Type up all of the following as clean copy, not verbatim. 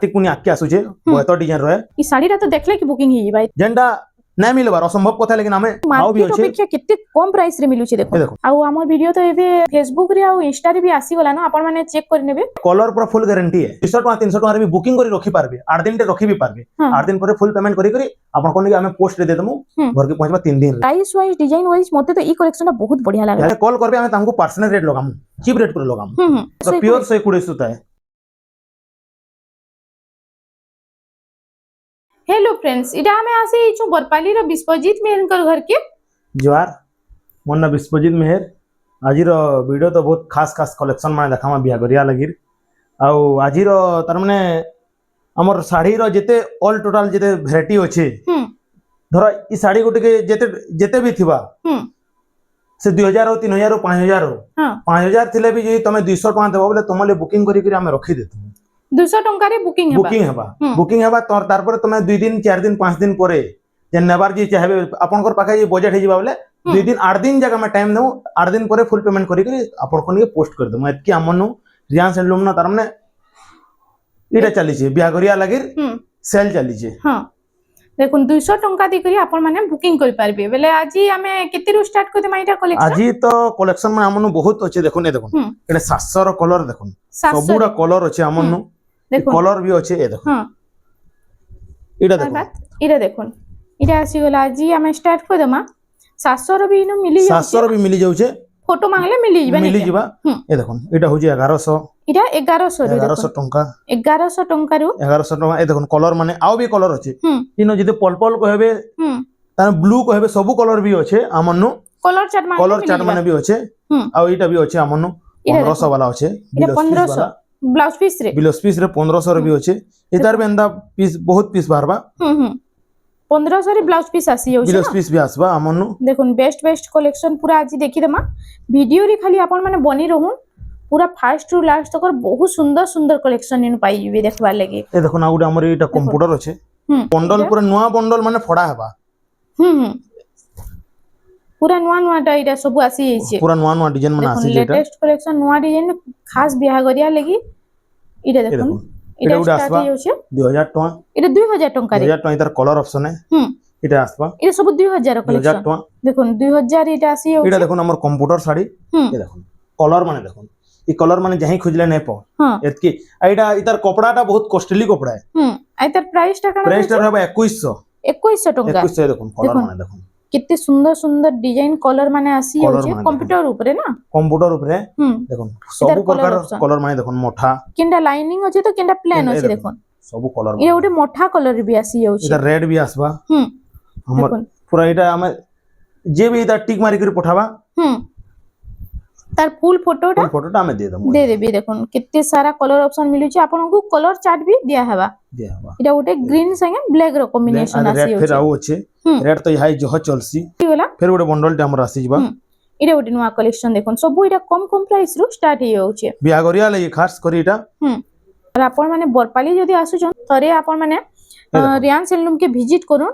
कार्तिक पुनी आके आसुचे बहुत डिजाइन रहे ई साड़ीटा तो देखले कि बुकिंग ही भाई जेंटा नहीं मिलबार असंभव कथा लेकिन हमें आउ भी मार्केट होचे अपेक्षा कितने कम प्राइस रे मिलुचे देखो आउ हमर वीडियो तो एबे फेसबुक रे आ इंस्टा रे भी आसी गला ना अपन माने चेक कर नेबे कलर पूरा फुल गारंटी है 200 टका 300 टका रे भी बुकिंग करी रखी पारबे 8 दिन टे रखी भी पारबे 8 दिन पर फुल पेमेंट करी करी अपन कोन के हमें पोस्ट रे दे दमु घर के पहुंचबा 3 दिन रे प्राइस वाइज डिजाइन वाइज मते तो ई कलेक्शन बहुत बढ़िया लागला यार कॉल करबे हमें तांको पर्सनल रेट लगामु चीप रेट पर लगामु तो प्योर 120 सूता है। हेलो फ्रेंड्स इटा हमें आसे छु बरपाली रो विश्वजीत मेहर घर के जोहार मोर ना विश्वजीत मेहर आजिर वीडियो तो बहुत खास खास कलेक्शन माने देखामा बिहागरिया लगिर आउ आजिर तार माने हमर साड़ी रो जेते ऑल टोटल जेते वैरायटी होचे धर ई साड़ी गोटे के जेते जेते भी थिबा से 2000 हो 3000 हो 5000 हो 5000 थिले भी जे तमे 200 टका देबो बोले तमले बुकिंग करी करी हमें रखी देतु 200 टंका रे बुकिंग हेबा तोर तार पर तमे 2 दिन 4 दिन 5 दिन परे जे नेबार जी चाहे आपन कर पाखे जे बजट हे जिबा बोले 2 दिन 8 दिन जगह में टाइम दउ 8 दिन परे फुल पेमेंट करी करी आपन कोन के पोस्ट कर दम एतकी हमनु रियांस एंडलूम ना तार माने इटा चली छे बिहागरिया लागिर सेल चली छे। हां देखुन 200 टंका दे करी आपन माने बुकिंग कर पारबे बेले आजी हमें केते रु स्टार्ट कर दे माइटा कलेक्शन आजी तो कलेक्शन में हमनु बहुत अच्छे देखुन ए देखुन एटा 700 रो कलर देखुन सबुरा कलर अच्छे हमनु कलर भी अच्छे ए देखो हां इटा देखुन इटा आसी गला जी हमें स्टार्ट कर दमा 700 रो भी नो मिली जाउ 700 रो भी मिली जाउ छे फोटो मांगले मिली जिबा ए देखुन इटा हो जे 1100 इटा 1100 टंका 1100 टंका रु 1100 टंका ए देखुन कलर माने आउ भी कलर अच्छे इनो जदि पर्पल कहबे तार ब्लू कहबे सब कलर भी अच्छे हमनु कलर चार्ट माने भी अच्छे आ इटा भी अच्छे हमनु 1500 वाला अच्छे 1500 ब्लाउज पीस रे 1500 रे भी अच्छे इतार भी अंदा पीस बहुत पीस बारबा 1500 रे ब्लाउज पीस आसी जाउ ब्लाउज पीस भी आसबा हमनु देखुन बेस्ट कलेक्शन पूरा आज देखि देमा वीडियो रे खाली आपन माने बनी रहू पूरा फर्स्ट टू लास्ट तक बहुत सुंदर कलेक्शन इन पाई बे देखबा लागि ए देखुन आ गुडा हमर इटा कंप्यूटर अच्छे बंडल पूरा नवा बंडल माने फड़ा हेबा पूरा नवा टा इटा सब आसी छै पूरा नवा डिजाइन माने आसी जेटा लेटेस्ट कलेक्शन नवा डिजाइन खास बिहागरिया लागि इटा देखुन इटा उडा आसबा 2000 टका इटा 2000 टका रे 2000 टका इधर कलर ऑप्शन है इटा आसबा इटा सब 2000 कलेक्शन 2000 टका देखुन 2000 इटा आसी इटा देखुन हमर कंप्यूटर साड़ी ए देखुन कलर माने देखुन ई कलर माने जही खोजले नै प एतकी एटा इधर कपड़ाटा बहुत कॉस्टली कपड़ा है इधर प्राइस टा रहबा 2100 टका 2100 देखुन कलर माने देखुन कितने सुंदर डिजाइन कलर माने आसी होचे कंप्यूटर ऊपर ना कंप्यूटर ऊपर देखुन सब प्रकार कलर माने देखुन मोठा किंडा लाइनिंग होचे तो किंडा प्लेन होचे देखुन सब कलर ये ओटे मोठा कलर भी आसी होचे इधर रेड भी आसबा हमर पूरा इटा हमें जे भी इधर टिक मारी कर पठावा तार फुल फोटोटा हमें दे देबी देखुन कितने सारा कलर ऑप्शन मिलु छै आपन को कलर चार्ट भी दिया हेबा इटा ओटे ग्रीन संगे ब्लैक रो कॉम्बिनेशन आसी होचे फिर आउ अच्छे रेड तो हाई जो चलसी फिर ओटे बंडल टे हमर आसी जबा इटा ओटे नवा कलेक्शन देखुन सब इटा कम प्राइस रो स्टार्ट हे होचे बिहागरिया ले खास करी इटा और आपन माने बरपाली जदी आसु छन थरे आपन माने रियान सेलूम के विजिट करूं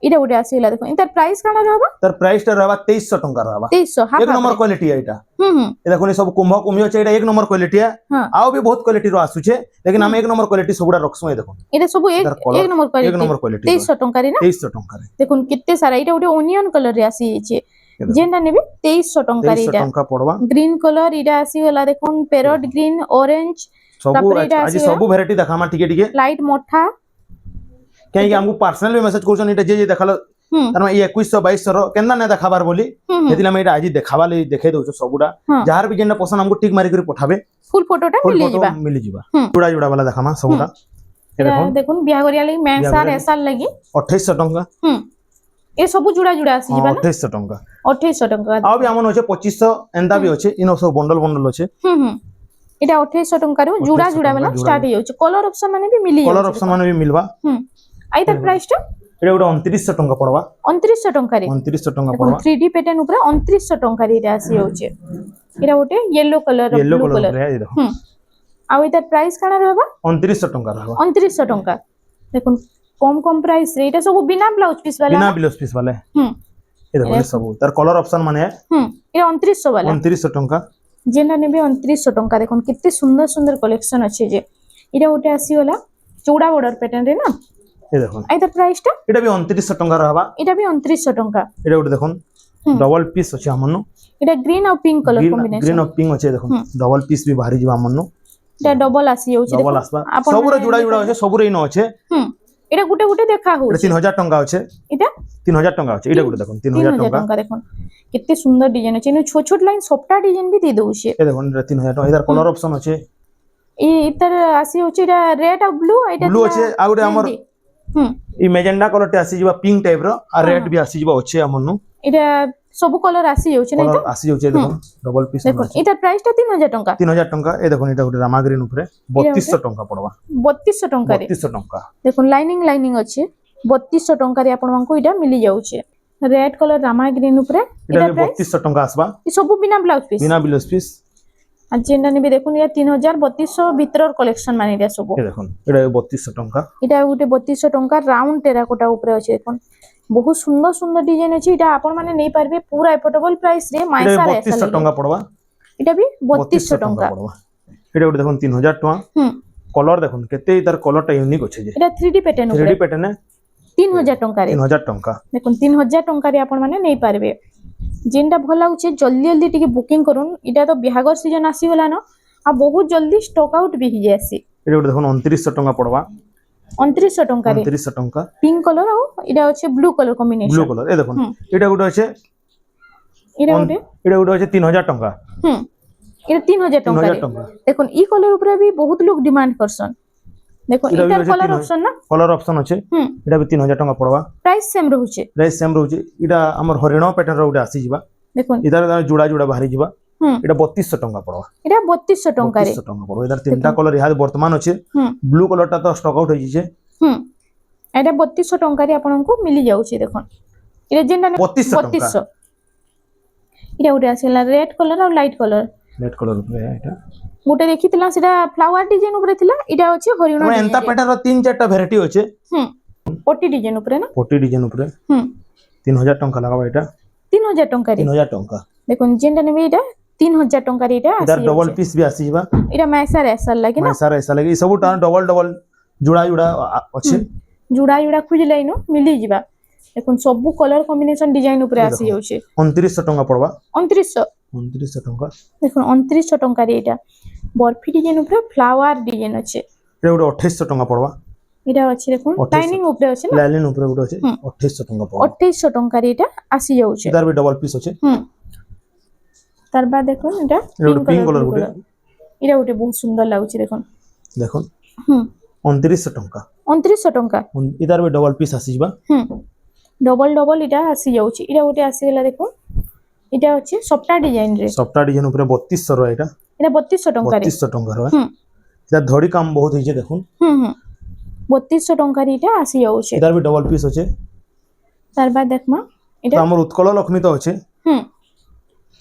इटा ओटे आसीला देखो इतर प्राइस काना रहबा तर प्राइस टा रहबा 2300 टंका रहबा 2300 एक नंबर क्वालिटी है इटा ए देखो नि सब कुंभ कुंभियो छै इटा एक नंबर क्वालिटी है आउ भी बहुत क्वालिटी रो आसु छै लेकिन हम एक नंबर क्वालिटी सबुडा रखसु ए देखो इटा सब एक नंबर क्वालिटी 2300 टंका रे ना 2300 टंका रे देखो कितने सारा इटा ओटे ओनियन कलर रे आसी छै जेंडा नेबे 2300 टंका रे इटा 2300 टंका पड़वा ग्रीन कलर इटा आसी वाला देखो पैरोट ग्रीन ऑरेंज सब आज सब वैरायटी देखामा टिके लाइट मोठा कहीं कि हमको पर्सनल भी मैसेज करछन इटा जे देखल तार ये 2100 2200 रो केंदा ने देखाबार बोली हेतिला हम इटा आज देखाबा ले देखे दउछ सबुडा जार भी जेना पसंद हमको टिक मारी कर पठाबे फुल फोटोटा मिली जिबा जुड़ा वाला देखामा सबुडा देखुन बिहागरिया लागि मैसार एसार लागि 2800 टंका ए सब जुड़ा आसी जिबा ना 2800 टंका 2800 टंका आ भी हमन होचे 2500 एंदा भी होचे इनो सब बंडल होचे इटा 2800 टंका रो जुड़ा वाला स्टार्ट हे होचे कलर ऑप्शन माने भी मिली कलर ऑप्शन माने भी मिलबा आइतर प्राइस टा एटा ओटा 2900 टंका पड़वा 2900 टंका रे 2900 टंका पड़वा 3D पैटर्न ऊपर 2900 टंका रे आसी होचे एटा ओटे येलो कलर रे देखो आ इतर प्राइस काना रहबा 2900 टंका रहबा 2900 टंका देखुन कम प्राइस रे एटा सब बिना ब्लाउज पीस वाला ए देखो सब तार कलर ऑप्शन माने ए 2900 वाला 2900 टंका जेना नेबे 2900 टंका देखुन कितने सुंदर कलेक्शन अछि जे इरा ओटे आसी वाला ଚଉଡା border pattern ରେ ନା ଏ ଦେଖୁন ଆଇ ତାର ପ୍ରାଇସ୍ ଟା এটা বি 2900 টাকা রহবা এটা ବି 2900 ଟଙ୍କା এটা গুଟେ দেখুন ডবল পিস আছে আমনু এটা গ্রিন ଆଉ pink colour green combination of pink আছে দেখুন ডবল পিস বি বাহারি ଯିବା আমনু এটা ডবল আসি যাଉଛି ডবল আসবা সবুরে জুড়া জুড়া আছে সবুরে ইনো আছে এটা গুটে গুটে দেখা এটা হଉଛି 3000 টাকা আছে এটা 3000 টাকা আছে এটা গুଟେ দেখুন 3000 টাকা ଟଙ୍କା ଦେଖୁନ କେତେ ସୁନ୍ଦର ଡିଜାଇନ ଅଛି ଏନୁ ଛୋଟ ଛୋଟ ଲାଇନ ସବଟା ଡିଜାଇନ ବି ଦେଇ ଦଉଛି ଏ দেখুন এটা 3000 টাকা এটার কলর অপশন আছে ইতার আসি হচ্ছে এটা রেড আর ব্লু এটা ব্লু আছে আর গুଟେ আমার ই মেজেন্ডা কলরটি আসি ଯିବା পিঙ্ক টাইপ র আর রেড বি আসি ଯିବା আছে আমনু এটা ସବୁ কলর আসি যাচ্ছে না কলর এটা আসি যাচ্ছে দেখুন ডবল পিস দেখুন এটার প্রাইসটা 3000 টଙ୍କା 3000 টাকা এ দেখুন এটা গুଟେ রামা গ্রিন উপরে 3200 টাকা পড়বা 3200 ଟଙ୍କାରେ 3200 টাকা দেখুন লাইনিং ଅଛି 3200 ଟଙ୍କାରେ ଆପଣଙ୍କୁ ଏଇଟା ମିଳି ଯାଉଛି ରେড କଲର ରାମା ଗ୍ରୀନ ଉପରେ এটা বি 3200 টাকা আসবা ଏ ସବୁ ବିନା ବ୍ଲାଉଜ ପିସ୍ বিনা ব্লাউজ পিস আর যেটা নেবে দেখুন এটা 3200 ভিতরর কলেকশন মানে এটা ସବୁ এ দেখুন এটা 3200 টাকা এটা ଗୋଟେ 3200 ଟଙ୍କା ରାଉଣ୍ଡ ଟେରାକୋଟା ଉପରେ ଅଛି ଦେଖୁন ବହୁତ ସୁନ୍ଦର ସୁନ୍ଦର ଡିଜାଇନ ଅଛି এটা ଆପଣ ମାନେ ନେଇ ପାরবে পুরা এফোর্ডেবল প্রাইস রে এটা মাইসা রে 3200 টাকা পড়বা এটা ବି 3200 ଟଙ୍କା পড়বা এটা গুଟେ দেখুন 3000 টাকা কলর দেখুন কেতে তার কলরটা ইউনিক আছে যে এটা 3D প্যাটার্ন 3D ଉପରେ প্যাটার্নে 3000 ଟଙ୍କାରେ 3000 টাকা দেখুন 3000 ଟଙ୍କାରେ ଆପଣ ମାନେ ନେଇ পারবে যেটা ভাল লাগুছে জলদি জলদি টিকে বুকিং করুন এটা তো বিহাগর সিজন আসি গলা ন আর বহুত জলদি স্টক আউট বি হয়ে যাসি এটা গুଟେ দেখুন 2900 টাকা পড়বা 2900 ଟଙ୍କାରେ 2900 টাকা পিঙ্ক কলর আর এটা হচ্ছে blue colour combination blue colour এ দেখুন এটা গুଟେ আছে এটা এটা গুଟେ আছে 3000 টাকা এটা 3000 ଟଙ୍କାରେ ଟଙ୍କା। দেখুন ই কলর উপরে भी বহুত লোক ডিমান্ড করছন দেখুন এটা এটার আছে কলর 3000 অপশন না কলর অপশন আছে এটা বি 3000 টাকা পড়বা প্রাইস সেম রহুছে প্রাইস সেম রହୁଛି এটা আমার হরিণ প্যাটার্ন র গুଟେ আসি ଯିବା দেখুন ইদার জুড়া জুড়া বাহারি ଯିବା এটা 3200 টাকা পড়বা এটা 3200 ଟଙ୍କାରେ 3200 টাকা পড়বা এটার তিনটা কলর ইহাদ বর্তমান আছে হুম ব্লু কলরটা তো স্টক আউট হয়ে যাচ্ছে হুম এটা 3200 ଟଙ୍କାରେ ଆପଣଙ୍କୁ ମିଳି ଯାଉଛି ଦେଖুন এটা যেটা 3200 টাকা 3200 এটা ଗୋଟେ ଆସିଲା ରେড କଲର ଆଉ ଲାଇଟ କଲର রেড কলর উপরে এটা ଗୋଟେ ଦେଖିଥିଲା ସେଟା ଫ୍ଲାୱାର ଡିଜାଇନ ଉପରେ ଥିଲା এটা ଅଛି হরিণ মানে এন্তা প্যাটার্ন র তিন চারটা ভ্যারাইটি আছে হুম পটি ডিজাইন ଉପରେ না পটি ডিজাইন উপরে হুম 3000 টাকা লাগাবা এটা 3000 ଟଙ୍କାରେ 3000 টাকা দেখুন যেটা নেবে এটা 3000 ଟଙ୍କାରେ এটা इधर আসি डबल पीस भी आसी ଯିବା এটা ম্যাসার এসার লাগি না মানে সারা এসা লাগি সবু ডবল ডবল জুড়া জুড়া আছে জুড়া জুড়া খুঁজলে ইনো মিলি ଯିବା দেখুন সবু কলর কম্বিনেশন ডিজাইন উপরে আসি যাচ্ছে 2900 টাকা পড়বা 2900 2900 টাকা দেখুন 2900 ଟଙ୍କାରେ এটা বরফি ডিজাইন উপরে ফ্লাওয়ার ডিজাইন আছে এটা গুଟେ 2800 টাকা পড়বা এটা আছে দেখুন 2800 লাইনিং উপরে আছে না লাইলিন উপরে গুଟେ আছে 2800 টাকা পড়বা 2800 ଟଙ୍କାରେ এটা আসি যাচ্ছে इधर भी डबल पीस আছে তার বাদ দেখুন এটা এটা পিঙ্ক কলর গুটে এটা গোটে বহুত সুন্দর লাগুছে দেখুন দেখুন হুম 2900 টাকা 2900 ଟଙ୍କା इधर भी डबल पीस आसी ଯିବା হুম ডবল ডবল এটা আসি যাচ্ছে এটা গোটে আসি গলা দেখুন এটা হচ্ছে সবটা ডিজাইন রে সবটা ডিজাইন উপরে 3200 র এটা এটা 3200 ଟଙ୍କାରେ 3200 টাকা র হুম এটা ধড়ি কাম বহুত হইছে দেখুন হুম হুম 3200 ଟଙ୍କାରେ এটা আসি যাচ্ছে इधर भी डबल पीस আছে তার বাদ দেখমা এটা তো আমার উৎকল লক্ষ্মী তো আছে হুম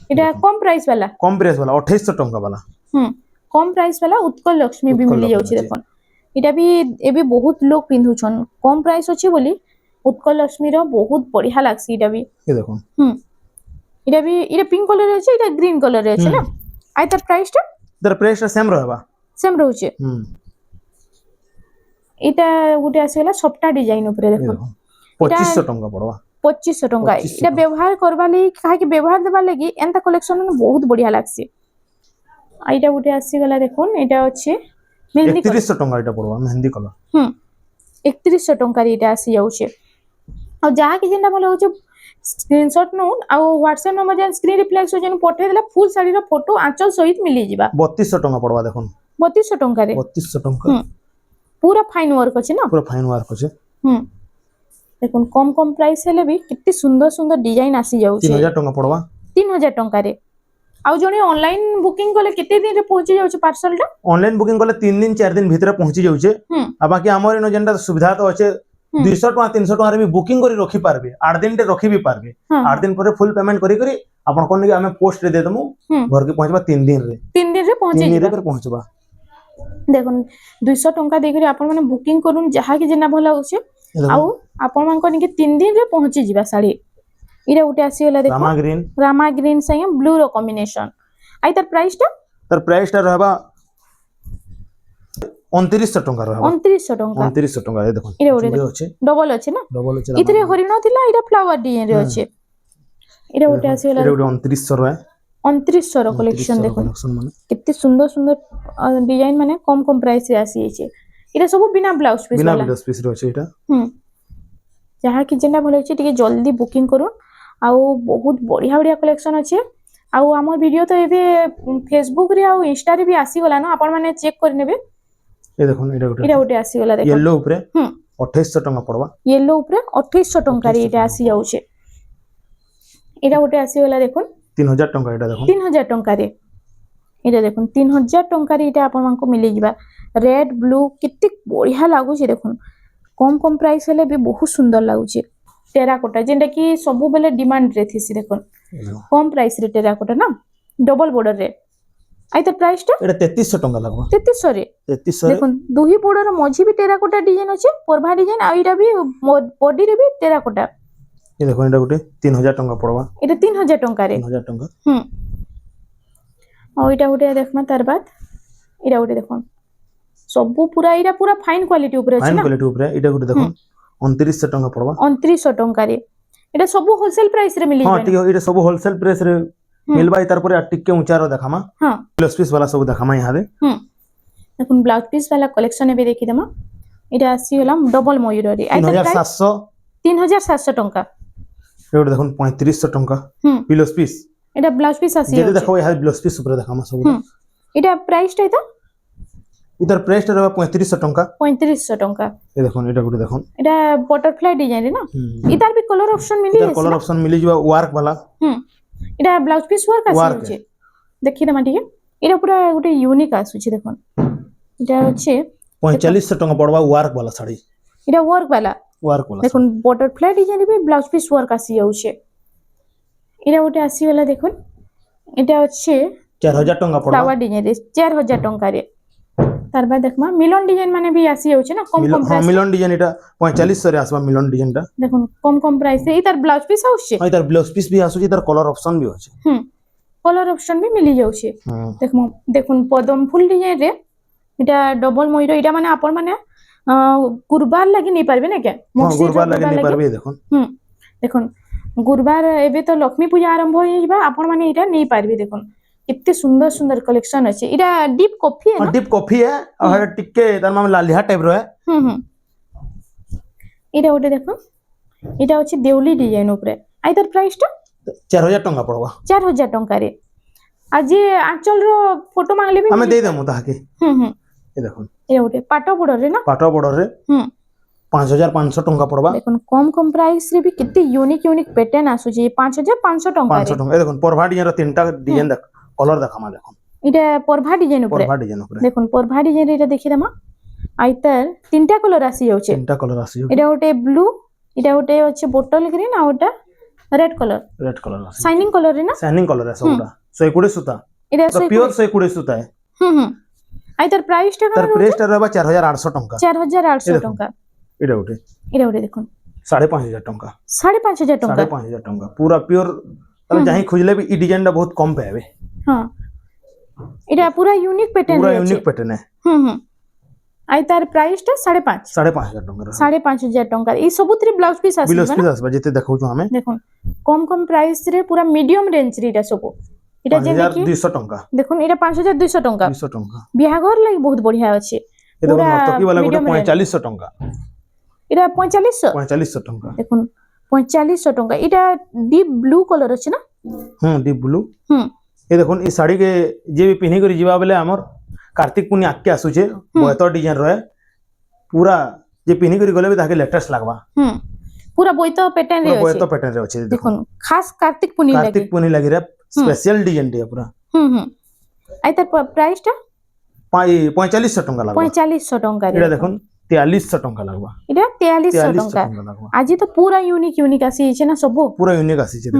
এটা কম প্রাইস वाला কম প্রাইস वाला 2800 টাকা वाला হুম কম প্রাইস वाला উৎকল লক্ষ্মী भी উৎকল মিলি লক্ষ্মী যাচ্ছে আছে। দেখুন এটা भी ଏବେ ବହୁତ লোক পিন্ধুছন কম প্রাইস ଅଛି ବୋଲି উৎকল লক্ষ্মীর বহুত বঢ়িয়া লাগছে এটা भी এই দেখুন হুম এটা भी এটা পিঙ্ক কলর আছে এটা গ্রিন কলর আছে না আই তার প্রাইসটা इधर प्राइस सेम रहबा সেম রହୁছে এটা গোটে আসিলা সবটা ডিজাইন উপরে এই দেখুন দেখুন 2500 টাকা পড়বা 2500 ଟଙ୍କା 2500 এটা ব্যবহার করবা লাগি কাহাকে ব্যবহার দেবা লাগি এন্তা কালেকশন বহুত বঢ়িয়া লাগছে এইটা গোটে আসি গলা দেখুন এটা হচ্ছে মেহেন্দি কলর 3100 টাকা এটা পড়বা মেহেন্দি কলর হুম 3100 ଟଙ୍କାରେ এটা আসি যাচ্ছে ଆଉ ଯାହା କି ଯେନ୍ଟା ଭଲ ହଉଛି স্ক্রিনশট নউন ଆଉ WhatsApp নମ୍ବର যেন স্ক্রিন রিফ্লেক্স যেন পঠাই দেলা ফুল শাড়ীର ফটো আঁচল সহিত মিলি ଯିବା 3200 টাকা পড়বা দেখুন 3200 ଟଙ୍କାରେ 3200 টাকা পুরা ফাইন ওয়ার্ক আছে না পুরো ফাইন ওয়ার্ক আছে হুম দেখুন কম কম প্রাইস হেলে भी কেতে সুন্দর সুন্দর ডিজাইন আসি যাଉଛି 3000 টাকা পড়বা 3000 ଟଙ୍କାରେ ଆଉ ଜଣେ ଅନଲାଇନ ବୁକିଂ କଲେ କେତେ ଦିନରେ ପହଞ୍ଚି ଯାଉଛି ପାର୍ସଲଟା ऑनलाइन बुकिंग कले 3 दिन 4 दिन भीतर पहुंची जाउछे ହୁଁ आ बाकी हमर इनो जेंटा सुविधा तो अच्छे 200 टका 300 टका रे भी बुकिंग करी रखी पारबे 8 दिन टे रखी भी पारबे ହଁ 8 दिन पर फुल पेमेंट करी करी आपण कोन कि हमें पोस्ट रे दे दमु ହୁଁ घर के पहुंचबा 3 दिन रे 3 ଦିନରେ ପହଞ୍ଚି 3 दिन ଯିବା रे पर पहुंचबा দেখুন 200 ଟଙ୍କା ଦେଇକରି ଆପଣ ମାନେ ବୁକିଂ କରୁନ୍ ଯାହା କି ଯେନା ଭଲ ଲାଗୁଛି ଆଉ ଆପଣ ମାନଙ୍କ ନିକେ 3 ଦିନରେ ପହଞ୍ଚି ଯିବା ଶାଢୀ ଏଇଟା ଗୋଟେ ଆସିଗଲା ଦେଖ ରାମା ଗ୍ରୀନ ସାଙ୍ଗେ ବ୍ଲୁ ର କମ୍ବିନେସନ ଆଇ ତାର ପ୍ରାଇସ୍ ଟା तर प्राइस टा रहबा 2900 टंका रहबा 2900 टंका 2900 टंका ए देखो इरे ओटे अच्छे डबल अछि ना डबल अच्छे इतरे हरिण थिला इरा फ्लावर डिजाइन रे अछि इरे ओटे आसीला एटा 2900 रहे 2900 रो कलेक्शन देखो कलेक्शन माने कितने सुंदर सुंदर डिजाइन माने कम प्राइस रे आसी छै इरा सब बिना ब्लाउज पीस बिना वाला ब्लाउज पीस रो छै एटा जहाँ कि जेना भल अछि टिके जल्दी बुकिंग करू आउ बहुत बढ़िया बढ़िया कलेक्शन अछि आउ हमर वीडियो तो एबे फेसबुक रे आउ इंस्टा रे भी आसी गला ना आपण माने चेक कर नेबे ए देखो इरा उटे आसी गला देखो येलो ऊपरे 2800 टंका पड़वा येलो ऊपरे 2800 टंका रे इटा आसी जाउछे इरा उटे आसी गला देखो 3000 टंका एटा देखो 3000 टंका रे इटा देखो 3000 टंका रे इटा आपण मानको मिली जिबा रेड ब्लू कितने बढ़िया लागू छे देखो कम प्राइस हेले भी बहुत सुंदर लागू छे टेराकोटा जेंटा कि सबु बेले डिमांड रे थिसी देखो कम प्राइस रे टेराकोटा ना डबल बॉर्डर रे आई त प्राइस टा एटा 3300 टंका लागबा 3300 रे 3300 देखो दुही बॉर्डर रो मझी भी टेराकोटा डिजाइन अछि परभा डिजाइन आ इटा भी बॉडी रे भी टेराकोटा ये देखो एटा गुटे 3000 टंका पड़वा इटा 3000 टंका रे 3000 टंका और इटा गुटे देखमा तार बाद इटा गुटे देखो सबु पूरा इरा पूरा फाइन क्वालिटी ऊपर अछि फाइन ना क्वालिटी ऊपरे एटा गुटे देखो 2900 टंका पड़वा 2900 टंका रे एटा सबु होलसेल प्राइस रे मिली हां जाय ठीक एटा सब होलसेल प्राइस रे मिलबा तार पर टिके ऊंचा रो देखामा हां ब्लाउज पीस वाला सब देखामा यहां दे देखुन ब्लाउज पीस वाला कलेक्शन भी देखि देमा एटा आसी होला डबल मयूर रे 3700 3700 टंका एटा देखुन 3500 टंका ब्लाउज पीस एटा ब्लाउज पीस आसी जेते देखो यहां ब्लाउज पीस ऊपर देखामा सब एटा प्राइस टा इता इधर प्राइस टा रहबा 3500 टंका 3500 टंका ए देखो एटा गुटे देखो एटा बटरफ्लाई डिजाइन रे ना इतार भी कलर ऑप्शन मिली इधर कलर ऑप्शन मिली जवा वर्क वाला एटा ब्लाउज पीस वर्क आसी छै देखि दमा ठीक एटा पूरा गुटे यूनिक आसु छै देखो एटा छै 4500 टंका पड़वा वर्क वाला साड़ी एटा वर्क वाला देखो बटरफ्लाई डिजाइन भी ब्लाउज पीस वर्क आसी जाउ छै एटा गुटे आसी वाला देखो एटा छै 4000 टंका पड़वा फ्लावर डिजाइन रे 4000 टंका रे तार बाद देखमा मिलन डिजाइन माने भी आसी जाउ छै ना कम प्राइस मिलन डिजाइन एटा 4500 रे आसबा मिलन डिजाइन टा देखो कम प्राइस रे इतार ब्लाउज पीस आउ छै इधर ब्लाउज पीस भी आसु इधर कलर ऑप्शन भी होचे कलर ऑप्शन भी मिली जाउ छै देखमो देखुन पदम फूल डिजाइन रे एटा डबल मयूर एटा माने आपण माने गुरुवार लागि नै पारबे ना के गुरुवार लागि नै पारबे देखो देखुन गुरुवार एबे तो लक्ष्मी पूजा आरंभ होई जिबा आपण माने एटा नै पारबे देखुन कितने सुंदर सुंदर कलेक्शन अछि इरा डीप कॉफी है ना डीप कॉफी है और टिक्के तार माने लालिहा टाइप रो है इरा ओटे देखो इटा अछि देउली डिजाइन ऊपर आइदर प्राइस टा 4000 टंका पड़वा 4000 टंका रे आज आंचल रो फोटो मांगले भी हमें दे देमु ताके ए देखो इरा ओटे पाटो बॉर्डर रे ना पाटो बॉर्डर रे 5500 टंका पड़वा देखो कम प्राइस रे भी कितने यूनिक पैटर्न आसु जे 5500 टंका 500 टंका ए देखो परभा डिजाइन रो तीनटा डिजाइन देख कलर देखामा देखो इटा परभा डिजाइन ऊपर देखो परभा डिजाइन रे देखि दमा आइतर तीनटा कलर आसी जाउ छै तीनटा कलर आसी इटा ओटे ब्लू इटा ओटे अछि बोतल ग्रीन आ ओटा रेड कलर आसी शाइनिंग कलर रे ना शाइनिंग कलर है सबटा 120 सूता इटा प्योर 120 सूता है आइतर प्राइस टा तर प्राइस टा रहबा 4800 टंका 4800 टंका इटा ओटे देखो 5500 टंका 5500 टंका 5500 टंका पूरा प्योर तले जहीं खोजले भी ई डिजाइन टा बहुत कम पे आबे हां इटा पूरा यूनिक पैटर्न पूरा यूनिक पैटर्न है आई तार प्राइस टा 5.5 5500 टंका 5500 टंका ई सबुतरी ब्लाउज पीस आसी ब्लाउज पीस आसबा जेते देखौ छु हमें देखो कम प्राइस रे पूरा मीडियम रेंज रे इटा सब इटा जे देखि 5200 टंका देखो इटा 5200 टंका 200 टंका बिहाघर लागि बहुत बढ़िया अछि पूरा नर्तकी वाला गोटे 4500 टंका इटा 4500 टंका देखो 4500 टंका इटा डीप ब्लू कलर अछि ना डीप ब्लू ए देखो ई साड़ी के जे भी पिन्ही करी जीवा बेले हमर कार्तिक पुनी आके आसु छे बहुत डिजाइन रहे पूरा जे पिन्ही करी गले भी ताके लेटेस्ट लागबा पूरा बोइतो पैटर्न रे अछि बोइतो पैटर्न रे अछि देखो खास कार्तिक पुनी लगी रे स्पेशल डिजाइन दे पूरा आई तर प्राइस टा 4500 टंका लागबा 4500 टंका रे एटा देखो 4300 टंका लागबा एटा 4300 टंका आज तो पूरा यूनिक आसी छै ना सब पूरा यूनिक आसी छै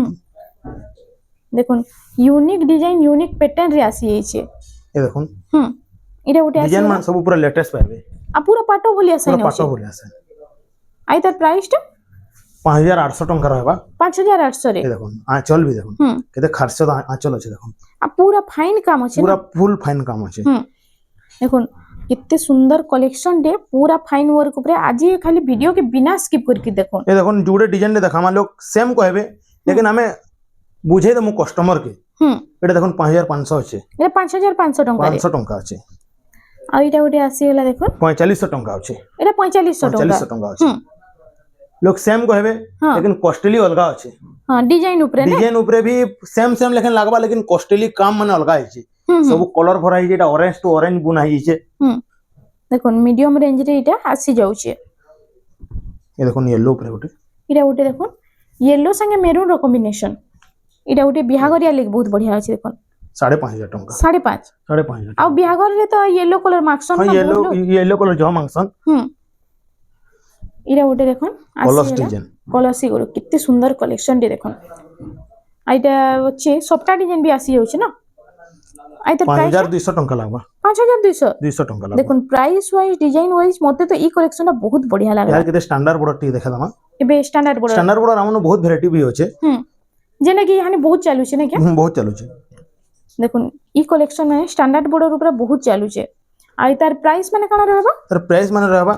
देखो यूनिक डिजाइन यूनिक पैटर्न रे आसी छै ए देखो इटा उटे डिजाइन मान सब पूरा लेटेस्ट पाबे आ पूरा पाटो भलिया साइन पूरा पाटो भलिया साइन आई तर प्राइस टा 5800 टंका रहबा 5800 रे ए देखो आंचल भी देखो केते खर्च आंचल अछि देखो आ पूरा फाइन काम अछि पूरा फुल फाइन काम अछि देखो कितने सुंदर कलेक्शन डे पूरा फाइन वर्क ऊपर आज ये खाली वीडियो के बिना स्किप करके देखो ये देखो जुड़े डिजाइन रे देखामा लोग सेम कहबे लेकिन हमें बुझे दमु कस्टमर के एटा देखो 5500 अछि ये 5500 टंका 500 टंका अछि आ इटा गोटे आसी होला देखो 4500 टंका अछि एटा 4500 टंका 4500 टंका अछि लोग सेम कहबे लेकिन कॉस्टली अलगा अछि हां डिजाइन ऊपर ने डिजाइन ऊपर भी सेम सेम लेकिन लागबा लेकिन कॉस्टली काम माने अलगा अछि सब कलर भरा hi जेटा ऑरेंज टू ऑरेंज बुना hi छै देखो मीडियम रेंज रे इटा आसी जाउ छै ये देखो येलो ऊपर गोटे इटा गोटे देखो येलो संगे मेरून रो कॉम्बिनेशन इटा गोटे बिहागरिया लेक बहुत बढ़िया अछि देखो 5500 टंका 5.5 आ बिहागर रे तो येलो कलर मार्क्सन हां येलो कलर जो मांगसन इरा गोटे देखो कलर्स डिजाइन कलसी गुरु कितने सुंदर कलेक्शन दे देखो आइटा अच्छे सफ्टा डिजाइन भी आसी जाउछ ना आइता प्राइस 5200 टंका लागबा 5200 टंका लागबा देखो प्राइस वाइज डिजाइन वाइज मते तो ई कलेक्शन बहुत बढ़िया लागला यार केते स्टैंडर्ड बॉर्डर टी देखा दमा एबे स्टैंडर्ड बॉर्डर हमन बहुत वैरायटी भी होचे जेने कि यानी बहुत चालू छे ने क्या बहुत चालू छे देखो ई कलेक्शन में स्टैंडर्ड बॉर्डर ऊपर बहुत चालू छे आइ तार प्राइस माने काना रहबा तार प्राइस माने रहबा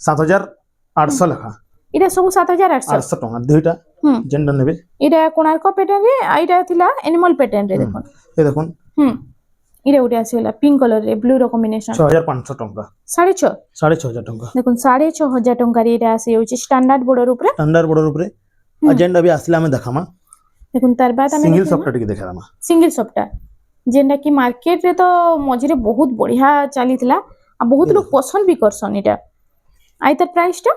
7800 लखा इरा सब 7800 टंका दुईटा जेंडर नेबे इरा कोणार्क पैटर्न रे आइरा थिला एनिमल पैटर्न रे देखो ए देखो इरा उडे आसीला पिंक कलर रे ब्लू रो कॉम्बिनेशन 6500 टंका 6500 टंका देखो 6500 टंका रे इरा आसी होची स्टैंडर्ड बॉर्डर ऊपर एजेंडा भी आसला में देखामा देखो तार बाद हमें सिंगल सॉफ्टवेयर के देखामा सिंगल सॉफ्टवेयर जेंडा कि मार्केट रे तो मझिरे बहुत बढ़िया चलीथिला आ बहुत लोग पसंद भी करसन इटा आइ तार प्राइस टा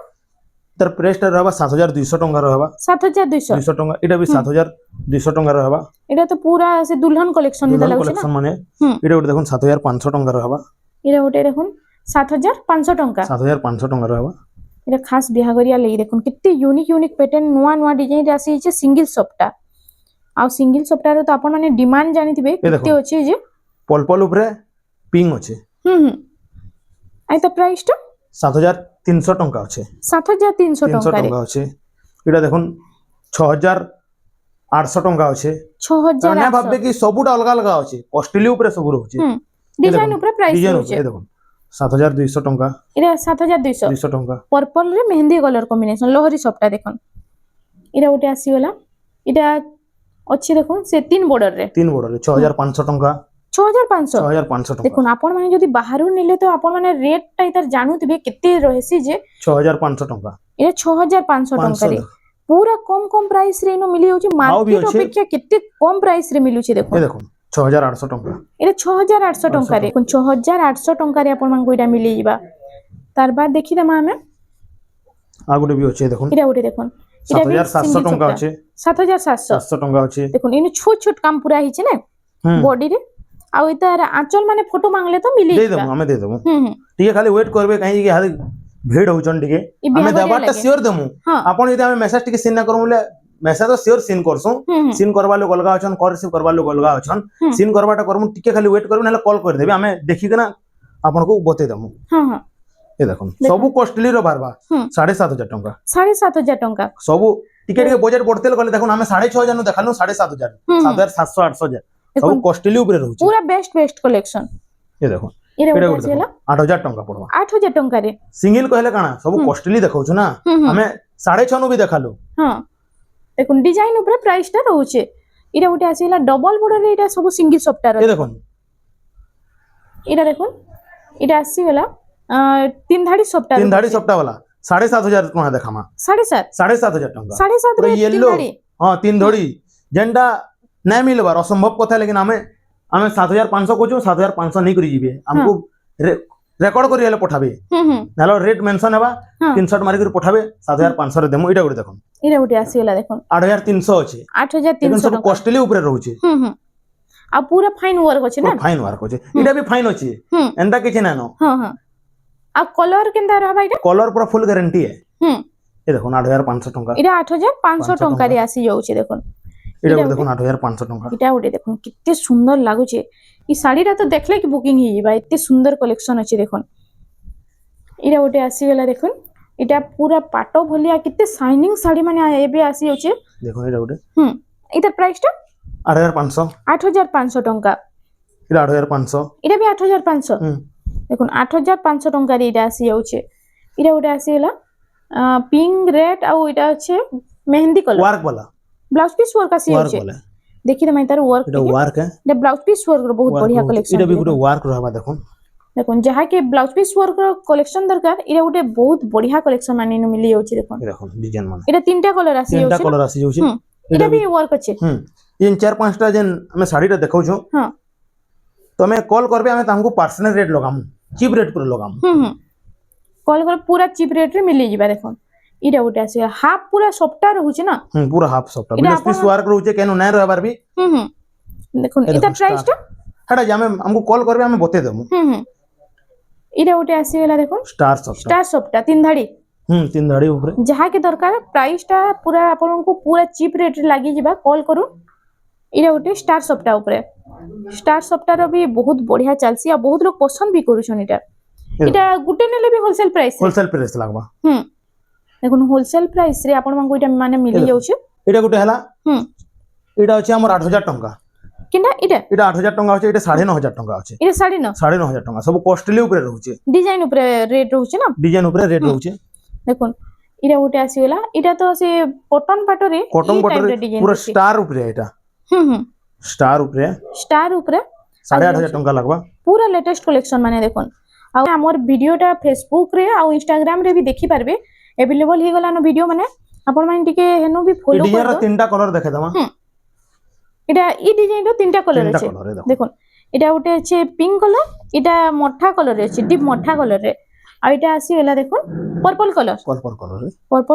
तार प्राइस टा रहबा 7200 टंका रहबा 7200 टंका इटा भी 7200 टंका रहबा इटा तो पूरा से दुल्हन कलेक्शन निदा लागछ ना कलेक्शन माने इटा उठे देखो 7500 टंका रहबा इटा उठे देखो 7500 टंका 7500 टंका रहबा इटा खास बिहागरिया ले देखो कितने यूनिक पैटर्न नुआ डिजाइन रासी छै सिंगल सॉफ्टा आ सिंगल सॉफ्टवेयर तो अपन माने डिमांड जानिथिबे किते अछि जे पल ऊपर पिंग अछि आइ त प्राइस टा 7300 टंका अछि 7300 टंका अछि इटा देखुन 6800 टंका अछि 6000 ना भाबबे कि सबुटा अलग अलग अछि कॉस्टली ऊपर सब रहउछि डिजाइन ऊपर प्राइस रहउछि देखुन 7200 टंका इरा 7200 टंका पर्पल रे मेहंदी कलर कॉम्बिनेशन लोहरी सॉफ्टा देखन इरा उटे आसी होला इटा अच्छी देखो से तीन बॉर्डर रे 6500 टंका 6500 टंका देखो आपण माने जदी बाहरु नेले तो आपण माने रेट टा इधर जानुथिबे केते रहसी जे 6500 टंका ये 6500 टंका रे पूरा कम प्राइस रे नो मिली होची मार्केट अपेक्षा केते कम प्राइस रे मिलुची देखो ए देखो 6800 टंका ये 6800 टंका रे 6800 टंका रे आपण मान कोइटा मिली जिबा तार बाद देखि दमा हमें आ गुटे भी होचे देखो इरा उटे देखो 7700 टंका अछि 7700 टंका अछि देखो इने छोट छोट काम पूरा हिचे ने बॉडी रे आ इतार आंचल माने फोटो मांगले तो मिली दे दमु हमें दे दमु ठीक है खाली वेट करबे कहीं कि हाल भीड़ होचन ठीक है हमें देबाटा श्योर दमु आपण यदि हमें मैसेज टिके सीन ना करमुले मैसेज तो श्योर सीन करसु सीन करबा लोग अलगा अछन कर रिसीव करबा लोग अलगा अछन सीन करबाटा करमु टिके खाली वेट करबे ना कॉल कर देबे हमें देखि के ना आपण को बते दमु हां हां ए देखो सब कॉस्टली रो बारबा 7500 टंका 7500 टंका सब टिके टिके बजट बढ़तेल गले देखो हमें 6500 नु देखानु 7500 7700 800 सब कॉस्टली ऊपर रहउची पूरा बेस्ट कलेक्शन ये देखो इरे उठा 8000 टंका पड़वा 8000 टंका रे सिंगल कहले काना सब कॉस्टली देखौछु ना हमें 6.5 नु भी देखालु हां देखो डिजाइन ऊपर प्राइस टा रहउचे इरे उठा आसीला डबल बॉर्डर रे इटा सब सिंगल सॉफ्टवेयर ये देखो इरा देखो इटा आसी वाला तीन धाड़ी सॉफ्टवेयर वाला 7500 टका देखामा 7500 टंका 7500 रे येलो हां तीन धड़ी जेंडा नै मिलबार असंभव कथा लेकिन हमें 7500 कोचो 7500 नहीं करी जीबे हमको रेकॉर्ड करी हेले पठाबे नालो रेट मेंशन हेबा स्क्रीनशॉट मारी कर पठाबे 7500 रे देमु इटा गुटे देखो इरा गुटे आसीला देखो 8300 अछि 8300 सब कॉस्टली ऊपर रहउचे आ पूरा फाइन वर्क अछि ना फाइन वर्क अछि इटा भी फाइन अछि एंदा किछ ना नो हां हां आ कलर केनदा रहबा इटा कलर पूरा फुल गारंटी है ये देखो 8500 टंका इटा 8500 टंका रे आसी जाउचे देखो इटा देखो 8500 टंका इटा उडे देखो कितने सुंदर लागुचे ई साड़ी रा तो देखले कि बुकिंग ही बा इतने सुंदर कलेक्शन अछि देखो इरा उडे आसी गेला देखो इटा पूरा पाटो भलिया कितने शाइनिंग साड़ी माने एबे आसी होचे देखो इटा उडे इधर प्राइस टा 8500 टंका इटा 8500 इटा भी 8500 দেখুন 8500 টঙ্কা রে এটা আসি যাচ্ছে এটা ওটা আসিগলা পিঙ্ক রেড আর এটা হচ্ছে মেহেন্দি কলর ওয়ার্ক वाला ব্লাউজ পিস ওয়ার্ক আসি ওয়ার্ক যাচ্ছে वाला দেখি তুমি তার ওয়ার্ক এটা ওয়ার্ক है এটা ব্লাউজ পিস ওয়ার্ক বহুত বঢ়িয়া কালেকশন এটা বি গুଟେ ওয়ার্ক रहबा দেখুন দেখুন যাহাকে ব্লাউজ পিস ওয়ার্ক কালেকশন দরকার এটা গোটে বহুত বঢ়িয়া কালেকশন মানে ইনু মিলি যাচ্ছে দেখুন দেখুন ডিজাইন মানে এটা তিনটা কলর আসি তিনটা যাচ্ছে কলর আসি যাଉଛି এটা भी ওয়ার্ক আছে इन 4-5टा जेन हमें साड़ीटा देखाउछु हां तमे कॉल करबे हमें तामको पर्सनल रेट लगामु चीप रेट पर लगामु कॉल कर पूरा चीप रेट रे मिली जिबा देखो इडा उटे आसी हाफ पूरा सॉफ्टा रहउछि ना पूरा half soft blouse piece work रहउछि केनो नै रहबार भी देखो इता प्राइस टा हटा जामे हमको कॉल करबे हमें बते देमु इडा उटे आसी गेला देखो स्टार सॉफ्टा तीन धाड़ी तीन धाड़ी ऊपर जहा के दरकार प्राइस टा पूरा आपन को पूरा चीप रेट रे लागि जिबा कॉल करू इडा उटे स्टार सॉफ्टा ऊपर स्टार सॉफ्टा रो भी बहुत बढ़िया चलसी आ बहुत लोग पसंद भी करूछन इटा इटा गुटे नेले भी होलसेल प्राइस लागबा देखुन होलसेल प्राइस रे आपन मांगो इटा माने मिली जाउछ इटा गुटे हला इटा अछि हमर 8000 टंका किना इटा 8000 टंका अछि इटा 9500 टंका अछि इटा 9500 टंका सब कॉस्टली ऊपर रहउछि डिजाइन ऊपर रेट रहउछि ना डिजाइन ऊपर रेट रहउछि देखुन इटा उटे आसी गेला इटा तो से कॉटन पाटो रे पूरा स्टार ऊपर इटा स्टार ऊपर 8500 टंका लागबा पूरा लेटेस्ट कलेक्शन माने देखुन आ हमर वीडियोटा फेसबुक रे आ इंस्टाग्राम रे भी देखि पारबे अवेलेबल हे गला न वीडियो माने आपन माने टिके हेनु भी फॉलो कर डिजाइन रो तीनटा कलर देखे दमा इटा ई डिजाइन रो तीनटा कलर अछि देखुन इटा उटे अछि पिंक कलर इटा मोठा कलर अछि डीप मोठा कलर रे आ इटा आसी गेला देखुन पर्पल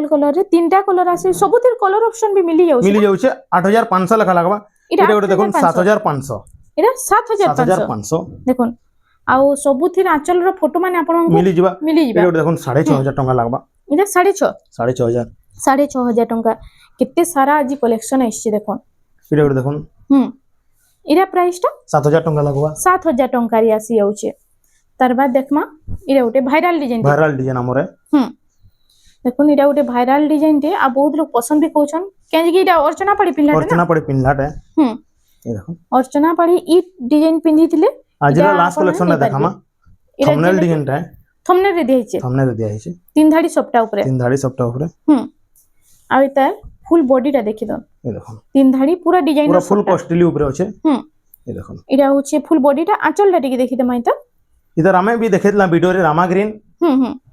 कलर रे तीनटा कलर आसी सबुतिर कलर ऑप्शन भी मिली जाउछ 8500 लखा लागबा इटा गोटे देखुन 7500 इटा 7500 देखुन आ सबुतिर आंचल रो फोटो माने आपन मिली जिबा इटा गोटे देखुन 6500 टंका लागबा इटा 6500 टंका कितने सारा आज कलेक्शन आइछि देखुन इटा गोटे देखुन इरा प्राइस टा 7000 टंका लागबा 7000 टंका री आसी जाउछे तार बाद देखमा इरा गोटे भाइरल डिजाइन हमरे देखुन इटा गोटे भाइरल डिजाइन टे आ बहुत लोग पसंद भी कोछन केन कि इटा अर्चना पड़ी पिनलाटे ये देखो अर्चना पड़ी ई डिजाइन पिन्हिथिले आज लास्ट कलेक्शन ना देखामा थंबनेल डिजाइन टा थंबनेल रे दियाइछे तीन धाड़ी सप्ताह ऊपर आ इता फुल बॉडी टा देखि दन ये देखो तीन धाड़ी पूरा डिजाइन पूरा फुल कॉस्टली ऊपर होचे ये देखो इटा होचे फुल बॉडी टा आंचल टा टिके देखि दमा इता इधर हमें भी देखेतला वीडियो रे रामा ग्रीन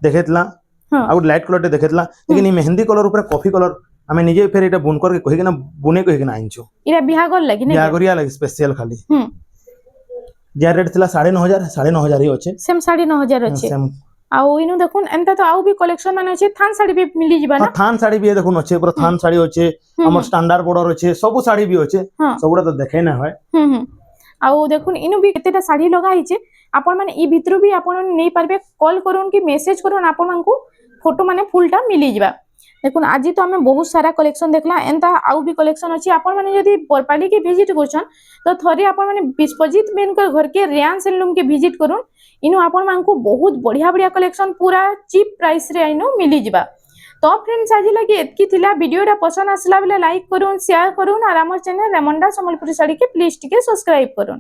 देखेतला आ लाइट कलर टे देखेतला लेकिन ई मेहंदी कलर ऊपर कॉफी कलर हमें निजे फेर इटा बुन करके कहि ना बुने कहि ना आइंचो इरा बिहागल लागि ने बिहागरिया लागि स्पेशल खाली जे रेट थिला 9500 ही होचे सेम 9500 होचे आ इनु देखुन एंता तो आउ भी कलेक्शन माने होचे थान साड़ी भी मिली जिबा ना थान साड़ी भी देखुन होचे पूरा थान साड़ी होचे हमर स्टैंडर्ड बॉर्डर होचे सब साड़ी भी होचे सबुडा तो देखे ना होय आ देखुन इनु भी केतेटा साड़ी लगा हिचे आपन माने ई भितरु भी आपन नै पारबे कॉल करून कि मेसेज करून आपन मानकू फोटो माने फुलटा मिली जिबा देखुन आज तो हमें बहुत सारा कलेक्शन देखला एंता आउ भी कलेक्शन अछि आपन माने यदि बरपाली के विजिट करछन तो थरे आपन माने विश्वजीत बेन कर घर के रियान सेलूम के विजिट करूं इनु आपन मानकू बहुत बढ़िया बढ़िया कलेक्शन पूरा चीप प्राइस रे इनु मिली जिबा तो फ्रेंड्स आज लगे एतकी थिला वीडियोटा पसंद आसला बेले लाइक करूं शेयर करूं और हमर चैनल रेमंडा संबलपुरी साड़ी के प्लीज टिके सब्सक्राइब करूं।